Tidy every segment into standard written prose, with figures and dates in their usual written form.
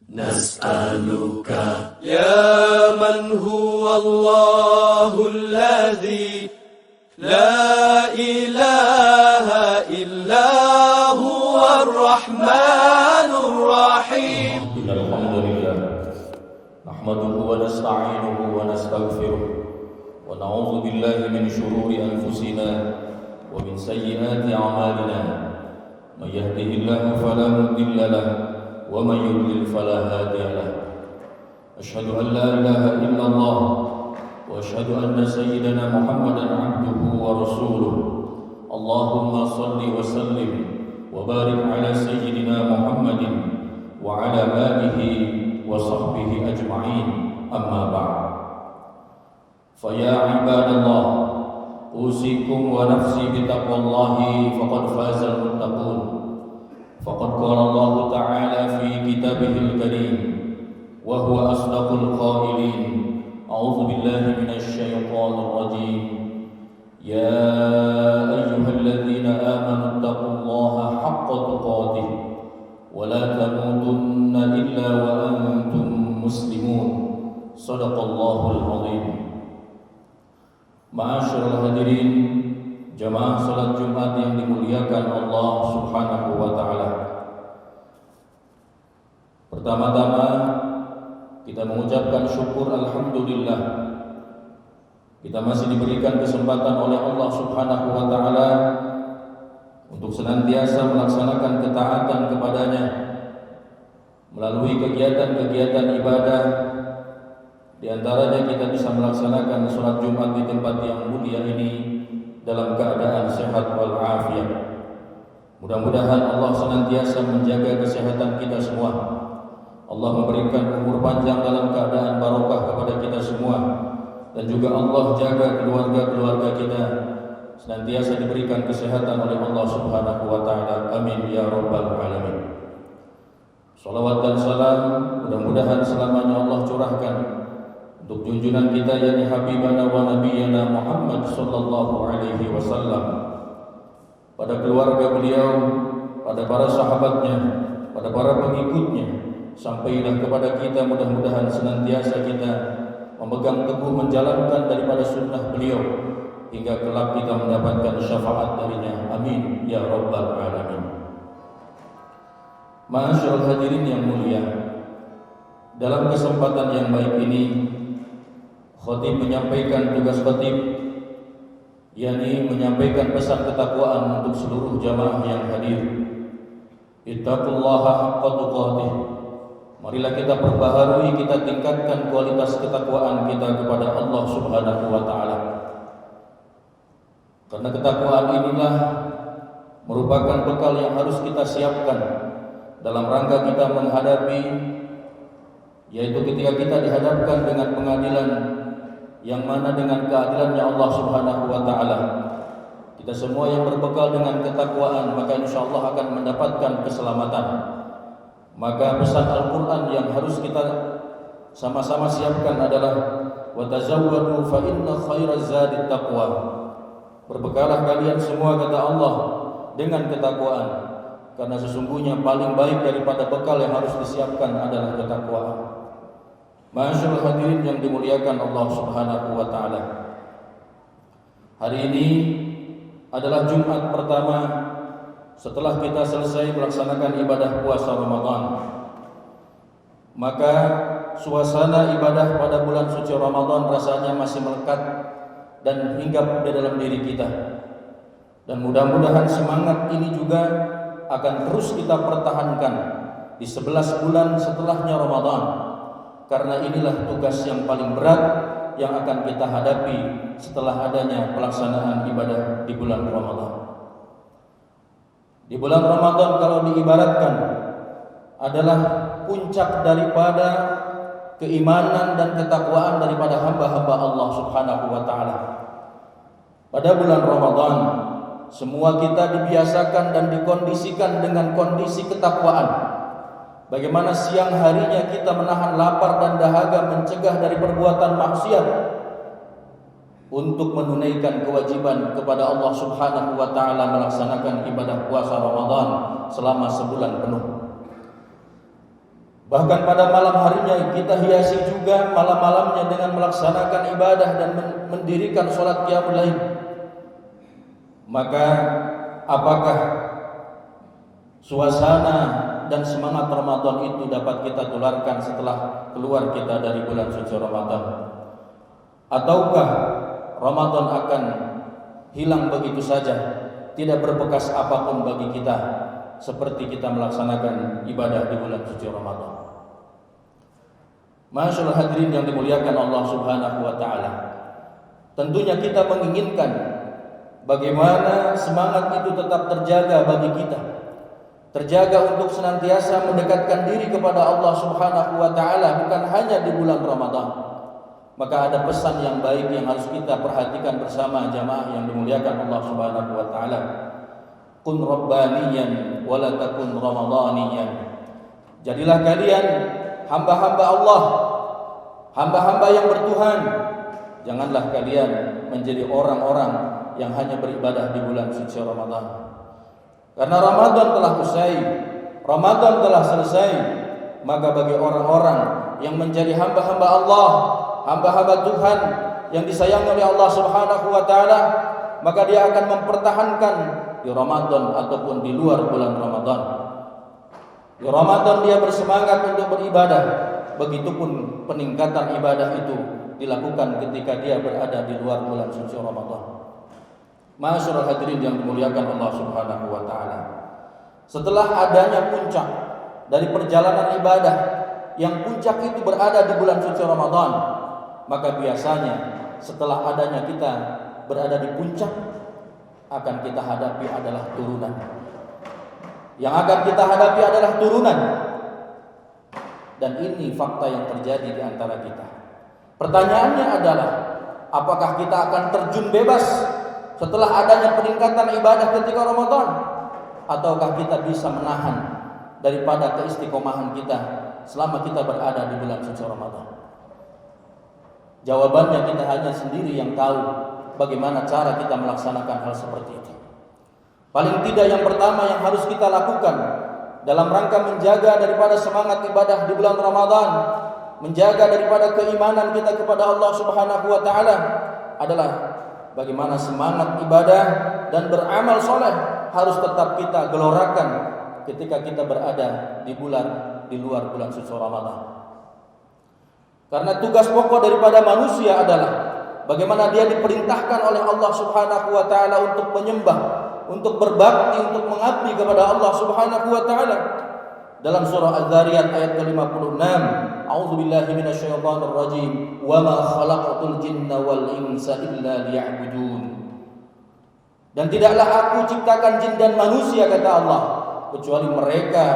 نسألك يا من هو الله الذي لا إله إلا هو الرحمن الرحيم. الحمد لله نحمده ونستعينه ونستغفره ونعوذ بالله من شرور أنفسنا ومن سيئات أعمالنا. من يهده الله فلا مضل له ومن يضلل فلا هادي له. أشهد أن لا إله إلا الله وأشهد أن سيدنا محمدا عبده ورسوله. اللهم صل وسلم وبارك على سيدنا محمد وعلى آله وصحبه أجمعين. أما بعد، فيا عباد الله، أوصيكم ونفسي بتقوى الله فقد فاز المتقون. فقد قال الله تعالى في كتابه الكريم وهو أصدق القائلين: أعوذ بالله من الشيطان الرجيم. يا أيها الذين آمنوا اتقوا الله حق تقاته ولا تموتن إلا وأنتم مسلمون. صدق الله العظيم. Ma'asyiral hadirin, jamaah salat Jumat yang dimuliakan Allah Subhanahu wa taala. Pertama-tama kita mengucapkan syukur alhamdulillah. Kita masih diberikan kesempatan oleh Allah Subhanahu wa taala untuk senantiasa melaksanakan ketaatan kepadanya melalui kegiatan-kegiatan ibadah. Di antaranya kita bisa melaksanakan sholat Jumat di tempat yang mulia ini dalam keadaan sehat walafiat. Mudah-mudahan Allah senantiasa menjaga kesehatan kita semua. Allah memberikan umur panjang dalam keadaan barokah kepada kita semua, dan juga Allah jaga keluarga-keluarga kita senantiasa diberikan kesehatan oleh Allah Subhanahu wa taala. Amin ya rabbal alamin. Salawat dan salam mudah-mudahan selamanya Allah curahkan untuk junjungan kita yakni Habibana wa Nabiyana Muhammad sallallahu alaihi wasallam, pada keluarga beliau, pada para sahabatnya, pada para pengikutnya, sampailah kepada kita. Mudah-mudahan senantiasa kita memegang teguh menjalankan daripada sunnah beliau hingga kelak kita mendapatkan syafaat darinya. Amin ya rabbal alamin. Ma'asyiral hadirin yang mulia, dalam kesempatan yang baik ini khatib menyampaikan tugas khatib, yakni menyampaikan pesan ketakwaan untuk seluruh jamaah yang hadir. Ittaqullaha haqqa tuqatih. Marilah kita perbaharui, kita tingkatkan kualitas ketakwaan kita kepada Allah Subhanahu wa taala. Karena ketakwaan inilah merupakan bekal yang harus kita siapkan dalam rangka kita menghadapi, yaitu ketika kita dihadapkan dengan pengadilan yang mana dengan keadilannya Allah Subhanahu wa taala, kita semua yang berbekal dengan ketakwaan maka insyaallah akan mendapatkan keselamatan. Maka pesan Al-Qur'an yang harus kita sama-sama siapkan adalah wa tazawwadu fa inna khairaz zadit taqwa. Berbekalah kalian semua, kata Allah, dengan ketakwaan, karena sesungguhnya paling baik daripada bekal yang harus disiapkan adalah ketakwaan. Ma'asyiral hadirin yang dimuliakan Allah Subhanahu wa taala. Hari ini adalah Jumat pertama setelah kita selesai melaksanakan ibadah puasa Ramadan. Maka suasana ibadah pada bulan suci Ramadan rasanya masih melekat dan hinggap di dalam diri kita. Dan mudah-mudahan semangat ini juga akan terus kita pertahankan di 11 bulan setelahnya Ramadan. Karena inilah tugas yang paling berat yang akan kita hadapi setelah adanya pelaksanaan ibadah di bulan Ramadan. Di bulan Ramadan kalau diibaratkan adalah puncak daripada keimanan dan ketakwaan daripada hamba-hamba Allah Subhanahu wa taala. Pada bulan Ramadan semua kita dibiasakan dan dikondisikan dengan kondisi ketakwaan. Bagaimana siang harinya kita menahan lapar dan dahaga, mencegah dari perbuatan maksiat untuk menunaikan kewajiban kepada Allah Subhanahu wa taala melaksanakan ibadah puasa Ramadan selama sebulan penuh. Bahkan pada malam harinya kita hiasi juga malam-malamnya dengan melaksanakan ibadah dan mendirikan sholat qiyamul lail. Maka apakah suasana dan semangat Ramadan itu dapat kita tularkan setelah keluar kita dari bulan suci Ramadan? Ataukah Ramadan akan hilang begitu saja, tidak berbekas apapun bagi kita seperti kita melaksanakan ibadah di bulan suci Ramadan? Masyaallah hadirin yang dimuliakan Allah Subhanahu wa taala. Tentunya kita menginginkan bagaimana semangat itu tetap terjaga bagi kita. Terjaga untuk senantiasa mendekatkan diri kepada Allah Subhanahu wa taala bukan hanya di bulan Ramadan. Maka ada pesan yang baik yang harus kita perhatikan bersama jamaah yang dimuliakan Allah Subhanahu wa taala. Kun rabbaniyan wa la takun ramadaniyan. Jadilah kalian hamba-hamba Allah, hamba-hamba yang bertuhan. Janganlah kalian menjadi orang-orang yang hanya beribadah di bulan suci Ramadan. Karena Ramadan telah usai, Ramadan telah selesai. Maka bagi orang-orang yang menjadi hamba-hamba Allah, hamba-hamba Tuhan yang disayang oleh Allah Subhanahu wa taala, maka dia akan mempertahankan di Ramadan ataupun di luar bulan Ramadan. Di Ramadan dia bersemangat untuk beribadah. Begitupun peningkatan ibadah itu dilakukan ketika dia berada di luar bulan suci Ramadan. Masyaallah hadirin yang dimuliakan Allah Subhanahu wa taala. Setelah adanya puncak dari perjalanan ibadah yang puncak itu berada di bulan suci Ramadan, maka biasanya setelah adanya kita berada di puncak, akan kita hadapi adalah turunan. Yang akan kita hadapi adalah turunan. Dan ini fakta yang terjadi di antara kita. Pertanyaannya adalah, apakah kita akan terjun bebas setelah adanya peningkatan ibadah ketika Ramadan? Ataukah kita bisa menahan daripada keistiqomahan kita selama kita berada di bulan suci Ramadan? Jawabannya kita hanya sendiri yang tahu bagaimana cara kita melaksanakan hal seperti itu. Paling tidak yang pertama yang harus kita lakukan dalam rangka menjaga daripada semangat ibadah di bulan Ramadan, menjaga daripada keimanan kita kepada Allah Subhanahu wa taala adalah bagaimana semangat ibadah dan beramal soleh harus tetap kita gelorakan ketika kita berada di luar bulan suci Ramadan. Karena tugas pokok daripada manusia adalah bagaimana dia diperintahkan oleh Allah Subhanahu wa taala untuk menyembah, untuk berbakti, untuk mengabdi kepada Allah Subhanahu wa taala. Dalam surah Az-Zariyat ayat ke-56, A'udzubillahi minasyaitonir rajim, wa ma khalaqatul jinna wal insa illa liya'budun. Dan tidaklah aku ciptakan jin dan manusia, kata Allah, kecuali mereka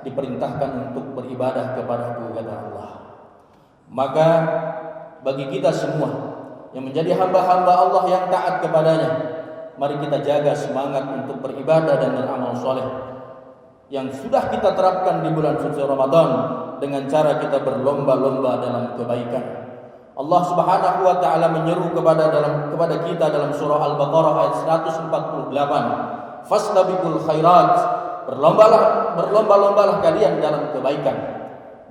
diperintahkan untuk beribadah kepadaku, kata Allah. Maka bagi kita semua yang menjadi hamba-hamba Allah yang taat kepadanya, mari kita jaga semangat untuk beribadah dan beramal soleh yang sudah kita terapkan di bulan suci Ramadan dengan cara kita berlomba-lomba dalam kebaikan. Allah Subhanahu wa taala menyeru kepada kita dalam surah Al-Baqarah ayat 148, "Fastabiqul khairat." Berlomba-lombalah kalian dalam kebaikan.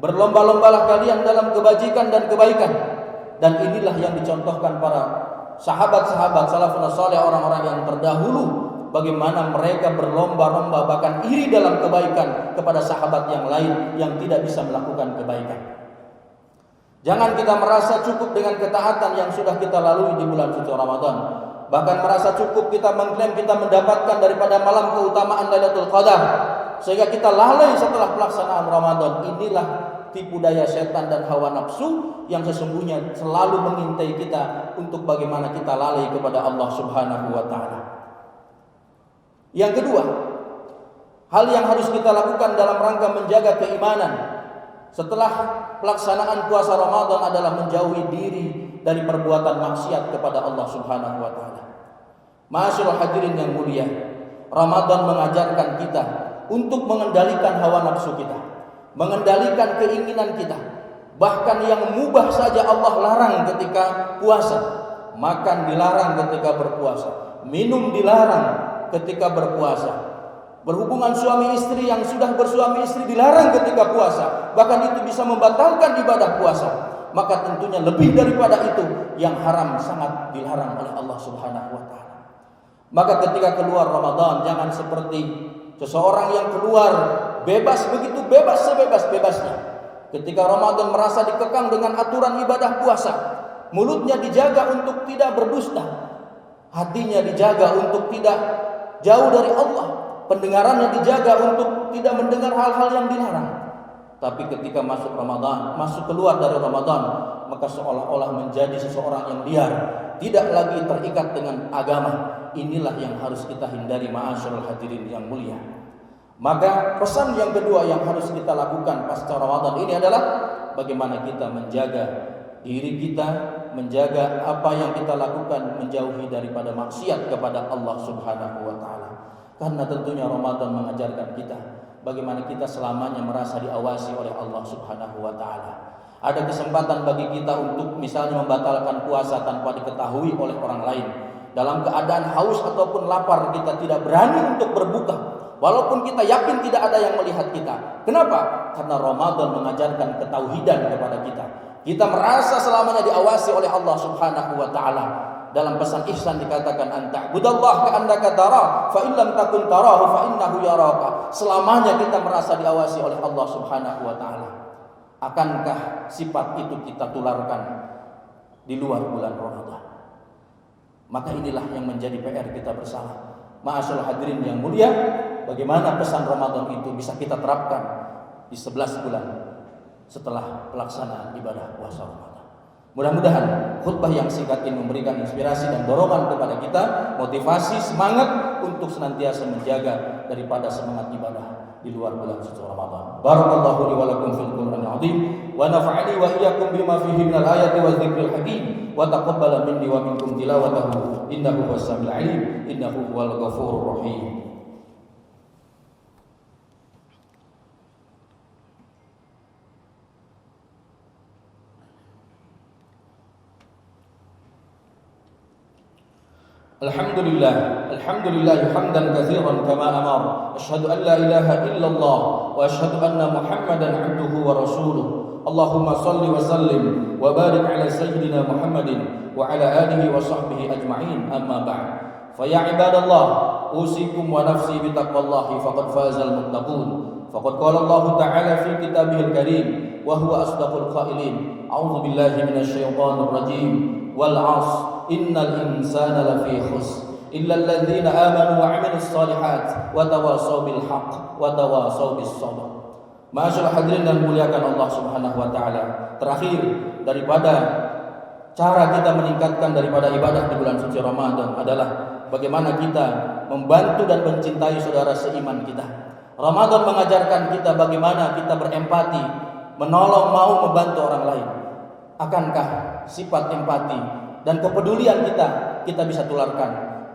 Berlomba-lombalah kalian dalam kebajikan dan kebaikan. Dan inilah yang dicontohkan para sahabat-sahabat salafun saleh, orang-orang yang terdahulu, bagaimana mereka berlomba-lomba bahkan iri dalam kebaikan kepada sahabat yang lain yang tidak bisa melakukan kebaikan. Jangan kita merasa cukup dengan ketaatan yang sudah kita lalui di bulan suci Ramadan. Bahkan merasa cukup kita mengklaim kita mendapatkan daripada malam keutamaan Lailatul Qadar, sehingga kita lalai setelah pelaksanaan Ramadan. Inilah tipu daya setan dan hawa nafsu yang sesungguhnya selalu mengintai kita untuk bagaimana kita lalai kepada Allah Subhanahu wa taala. Yang kedua, hal yang harus kita lakukan dalam rangka menjaga keimanan setelah pelaksanaan puasa Ramadan adalah menjauhi diri dari perbuatan maksiat kepada Allah Subhanahu wa taala. Masyaallah hadirin yang mulia, Ramadan mengajarkan kita untuk mengendalikan hawa nafsu kita, mengendalikan keinginan kita. Bahkan yang mubah saja Allah larang ketika puasa. Makan dilarang ketika berpuasa, minum dilarang ketika berpuasa. Berhubungan suami istri yang sudah bersuami istri dilarang ketika puasa, bahkan itu bisa membatalkan ibadah puasa. Maka tentunya lebih daripada itu yang haram sangat dilarang oleh Allah Subhanahu wa taala. Maka ketika keluar Ramadan, jangan seperti seseorang yang keluar bebas, begitu bebas sebebas-bebasnya. Ketika Ramadan merasa dikekang dengan aturan ibadah puasa, mulutnya dijaga untuk tidak berdusta, hatinya dijaga untuk tidak jauh dari Allah, pendengarannya dijaga untuk tidak mendengar hal-hal yang dilarang. Tapi ketika masuk Ramadan, keluar dari Ramadan, maka seolah-olah menjadi seseorang yang liar, tidak lagi terikat dengan agama. Inilah yang harus kita hindari, ma'asyiral hadirin yang mulia. Maka pesan yang kedua yang harus kita lakukan pasca Ramadan ini adalah bagaimana kita menjaga diri kita, menjaga apa yang kita lakukan, menjauhi daripada maksiat kepada Allah Subhanahu wa taala. Karena tentunya Ramadan mengajarkan kita bagaimana kita selamanya merasa diawasi oleh Allah Subhanahu wa taala. Ada kesempatan bagi kita untuk misalnya membatalkan puasa tanpa diketahui oleh orang lain. Dalam keadaan haus ataupun lapar, kita tidak berani untuk berbuka, walaupun kita yakin tidak ada yang melihat kita. Kenapa? Karena Ramadan mengajarkan ketauhidan kepada kita. Kita merasa selamanya diawasi oleh Allah Subhanahu wa taala. Dalam pesan ihsan dikatakan anta'budallaha ka'annaka tara fa in lam takun tarahu fa innahu yaraka. Selamanya kita merasa diawasi oleh Allah Subhanahu wa taala. Akankah sifat itu kita tularkan di luar bulan Ramadan? Maka inilah yang menjadi PR kita bersama. Ma'asyiral hadirin yang mulia, bagaimana pesan Ramadan itu bisa kita terapkan di 11 bulan setelah pelaksanaan ibadah puasa Ramadan. Mudah-mudahan khutbah yang singkat ini memberikan inspirasi dan dorongan kepada kita, motivasi, semangat untuk senantiasa menjaga daripada semangat ibadah di luar bulan suci Ramadan. Barakallahu li wa lakum fil Qur'anil 'azim wa nafa'ani wa iyyakum bima fihi minal ayati wa dzikril hakim wa taqabbala minni wa minkum tilawatahu innahu was-sami'ul 'alim innahu huwal ghafurur rahim. Alhamdulillah hamdan katsiran kama amar. Asyhadu an la ilaha illallah wa asyhadu anna Muhammadan 'abduhu wa rasuluh. Allahumma shalli wa sallim wa barik ala sayyidina Muhammadin wa ala alihi wa sahbihi ajma'in. Amma ba'd. Fa ya ibadallah, usikum wa nafsi bi taqwallahi faqad fazal muttaqun. Faqad qala Allah ta'ala fi kitabihil karim wa huwa asdaqul qailin. A'udzu billahi minasy syaithanir rajim. Wal 'asr innal insana lafi khusr illa alladhina amanu wa 'amilus shalihat wa tawassaw bil haqq wa tawassaw bis sabr. Ma'asyiral hadirin dan muliakan Allah Subhanahu wa taala. Terakhir daripada cara kita meningkatkan daripada ibadah di bulan suci Ramadan adalah bagaimana kita membantu dan mencintai saudara seiman kita. Ramadan mengajarkan kita bagaimana kita berempati, menolong, mau membantu orang lain. Akankah sifat empati dan kepedulian kita bisa tularkan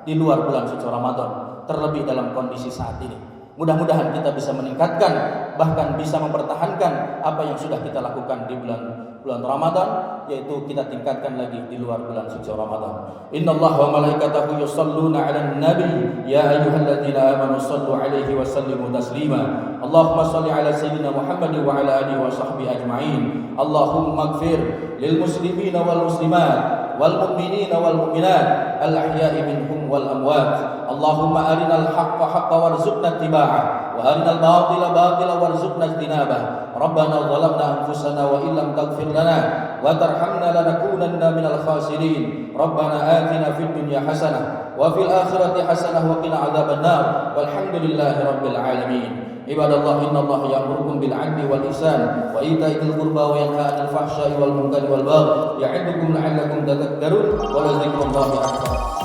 di luar bulan suci Ramadan, terlebih dalam kondisi saat ini? Mudah-mudahan kita bisa meningkatkan, bahkan bisa mempertahankan apa yang sudah kita lakukan di bulan Ramadan, yaitu kita tingkatkan lagi di luar bulan suci Ramadan. Innallaha wa malaikatahu yusholluna 'alan nabi ya ayyuhalladzina amanu shallu 'alaihi wa sallimu taslima. Allahumma shalli 'ala sayyidina Muhammadin wa 'ala alihi wa sahbihi ajma'in. Allahumma ighfir lil muslimina wal muslimat wal mu'minina wal mu'minat al ahya'i minhum wal amwat. Allahumma arinal haqqa haqqan warzuqna ittiba'ah wa arinal batila batila warzuqna ijtinabah. Rabbana zalamna anfusana wa illam taghfir lana wa tarhamna lanakunanna minal khasirin. Rabbana atina fid dunya hasanah wa fil akhirati hasanah wa qina adzabannar. Walhamdulillahi rabbil alamin. Ibadallah, innallaha ya'murukum bil 'adli wal ihsan wa ita'i dzil qurba wa yanha 'anil fahsya'i wal munkari wal baghi ya'idukum la'allakum tadhakkarun wa la dzikrullahi akbar.